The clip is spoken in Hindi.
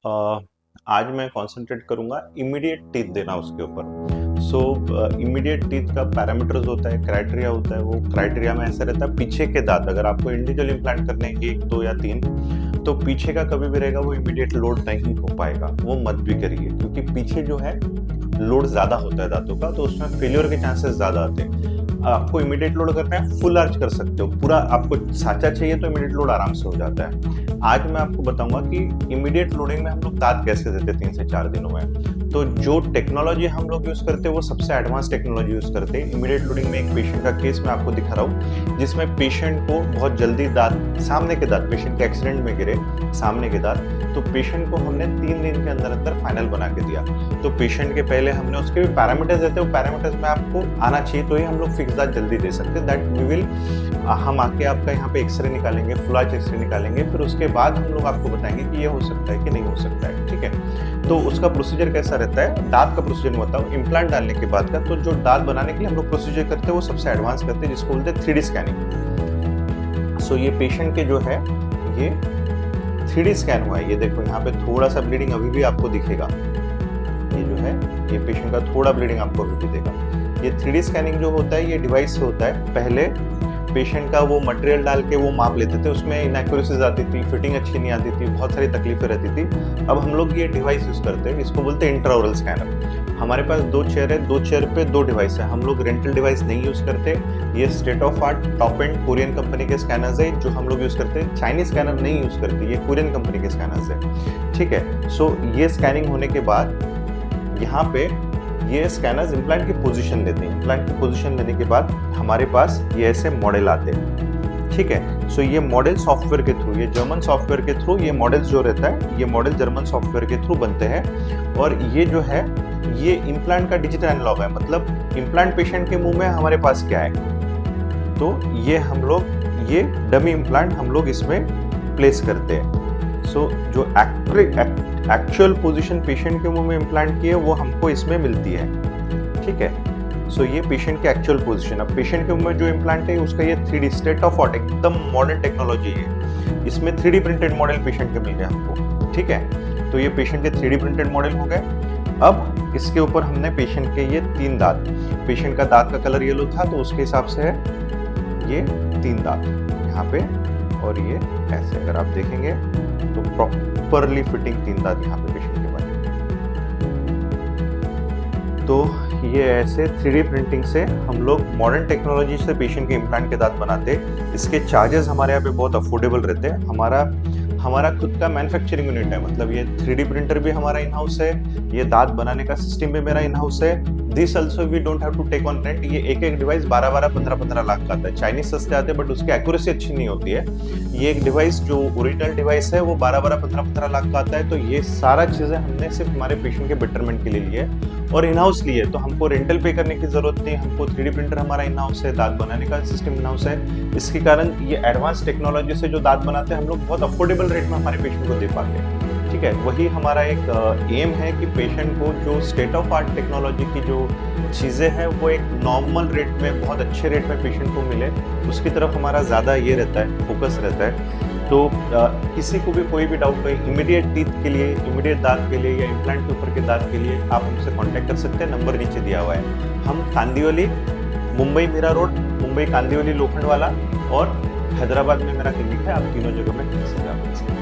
अ, आज मैं कंसंट्रेट करूँगा इमीडिएट टीथ देना उसके ऊपर। इमीडिएट टीथ का पैरामीटर्स होता है, क्राइटेरिया होता है, वो क्राइटेरिया में ऐसा रहता है पीछे के दाँत अगर आपको इंडिविजुअल इम्प्लांट करने हैं 1, 2 या 3 तो पीछे का कभी भी रहेगा वो इमीडिएट लोड नहीं हो पाएगा, वो मत भी करिए क्योंकि पीछे जो है लोड ज़्यादा होता है दाँतों का तो उसमें फेल्योर के चांसेस ज़्यादा आते हैं। आपको इमीडिएट लोड करना है फुल आर्च कर सकते हो, पूरा आपको साँचा चाहिए तो इमीडिएट लोड आराम से हो जाता है। आज मैं आपको बताऊँगा कि इमीडिएट लोडिंग में हम लोग दाँत कैसे देते हैं 3 से 4 दिनों में। तो जो टेक्नोलॉजी हम लोग यूज़ करते हैं वो सबसे एडवांस टेक्नोलॉजी यूज़ करते हैं। इमीडिएट लोडिंग में एक पेशेंट का केस मैं आपको दिखा रहा हूँ जिसमें पेशेंट को बहुत जल्दी दाँत सामने के दाँत पेशेंट के एक्सीडेंट में गिरे सामने के दाँत, तो पेशेंट को हमने 3 दिन के अंदर अंदर फाइनल बना के दिया। तो पेशेंट के पहले हमने उसके भी पैरामीटर्स देते हैं, वो पैरामीटर्स में आपको आना चाहिए तो ही हम लोग फिक्स दाँत जल्दी दे सकते हैं। दैट वी विल हम आके आपका यहाँ पे एक्सरे निकालेंगे, फुल आर्च एक्सरे निकालेंगे, फिर उसके बाद हम लोग आपको बताएंगे कि ये हो सकता है कि नहीं हो सकता है, ठीक है। तो उसका प्रोसीजर कैसा रहता है, दांत का प्रोसीजर मैं बताऊँ इम्प्लांट डालने के बाद का। तो जो दांत बनाने के लिए हम लोग प्रोसीजर करते हैं वो सबसे एडवांस करते हैं जिसको बोलते हैं 3D स्कैनिंग। सो ये पेशेंट के जो है ये 3D स्कैन हुआ है, ये देखो यहाँ पे थोड़ा सा ब्लीडिंग अभी भी आपको दिखेगा, ये जो है ये पेशेंट का थोड़ा ब्लीडिंग आपको अभी भी देगा। ये 3D स्कैनिंग जो होता है ये डिवाइस से होता है। पहले पेशेंट का वो मटेरियल डाल के वो माप लेते थे, उसमें इनएक्यूरेसीज आती थी, फिटिंग अच्छी नहीं आती थी, बहुत सारी तकलीफें रहती थी। अब हम लोग ये डिवाइस यूज़ करते हैं, इसको बोलते हैं इंट्राओरल स्कैनर। हमारे पास 2 चेयर है, 2 चेयर पे 2 डिवाइस है। हम लोग रेंटल डिवाइस नहीं यूज़ करते, ये state of art top and Korean company के स्कैनर्स है जो हम लोग यूज़ करते हैं। चाइनीज स्कैनर नहीं यूज़ करते, ये कोरियन कंपनी के स्कैनर्स है, ठीक है। सो ये स्कैनिंग होने के बाद यहाँ पे ये स्कैनर्स इम्प्लांट की पोजीशन लेते हैं। इम्प्लांट की पोजीशन लेने के बाद हमारे पास ये ऐसे मॉडल आते हैं, ठीक है। सो ये मॉडल सॉफ्टवेयर के थ्रू, ये जर्मन सॉफ्टवेयर के थ्रू ये मॉडल्स जो रहता है ये मॉडल जर्मन सॉफ्टवेयर के थ्रू बनते हैं। और ये जो है ये इम्प्लांट का डिजिटल एनालॉग है, मतलब इम्प्लांट पेशेंट के मुंह में हमारे पास क्या है, तो ये हम लोग ये डमी इम्प्लांट हम लोग इसमें प्लेस करते हैं। सो जो एक्चुअल पोजीशन पेशेंट के मुंह में इम्प्लांट की है वो हमको इसमें मिलती है, ठीक है। सो ये पेशेंट की एक्चुअल पोजीशन। अब पेशेंट के मुंह में जो इम्प्लांट है उसका ये 3D स्टेट ऑफ आर्ट एकदम मॉडर्न टेक्नोलॉजी है। इसमें 3D प्रिंटेड मॉडल पेशेंट के मिल गए हमको, ठीक है। तो ये पेशेंट के 3D प्रिंटेड मॉडल हो गए। अब इसके ऊपर हमने पेशेंट के ये 3 दांत, पेशेंट का दांत का कलर येलो था तो उसके हिसाब से है ये 3 दांत यहाँ पे, और ये ऐसे अगर आप देखेंगे तो प्रॉपरली फिटिंग 3 दांत यहाँ पे पेशेंट के बने। तो ये ऐसे 3D प्रिंटिंग से हम लोग मॉडर्न टेक्नोलॉजी से पेशेंट के इम्प्लांट के दांत बनाते। इसके चार्जेस हमारे यहाँ पे बहुत अफोर्डेबल रहते हैं। हमारा खुद का मैन्युफैक्चरिंग यूनिट है, मतलब ये 3D प्रिंटर भी हमारा इन हाउस है, ये दांत बनाने का सिस्टम भी मेरा इन हाउस है। This also we don't have to take on rent. ये एक डिवाइस 12-12, 15-15 लाख का आता है। चाइनीज सस्ते आते हैं बट उसकी एक्यूरेसी अच्छी नहीं होती है। ये एक डिवाइस जो ओरिजिनल डिवाइस है वो 12-12, 15-15 लाख का आता है। तो ये सारा चीज़ें हमने सिर्फ हमारे पेशेंट के बेटरमेंट के लिए लिए और इन हाउस लिए, तो हमको रेंटल पे करने की जरूरत नहीं। हमको 3D प्रिंटर हमारा इन हाउस है, दांत बनाने का सिस्टम इन हाउस है। इसके कारण ये एडवांस टेक्नोलॉजी से जो दांत बनाते हैं हम लोग बहुत अफोर्डेबल रेट में हमारे पेशेंट को दे पाते हैं, ठीक है। वही हमारा एक एम है कि पेशेंट को जो स्टेट ऑफ आर्ट टेक्नोलॉजी की जो चीज़ें हैं वो एक नॉर्मल रेट में, बहुत अच्छे रेट में पेशेंट को मिले, उसकी तरफ हमारा ज़्यादा ये रहता है, फोकस रहता है। तो किसी को भी कोई भी डाउट हो इमीडिएट टीथ के लिए, इमीडिएट दांत के लिए या इम्प्लांट के ऊपर के दांत के लिए आप हमसे कांटेक्ट कर सकते हैं। नंबर नीचे दिया हुआ है। हम कांदिवली, मुंबई मीरा रोड, मुंबई कांदिवली लोखंडवाला और हैदराबाद में मेरा क्लिनिक है। आप तीनों जगह में मिल सकते हैं।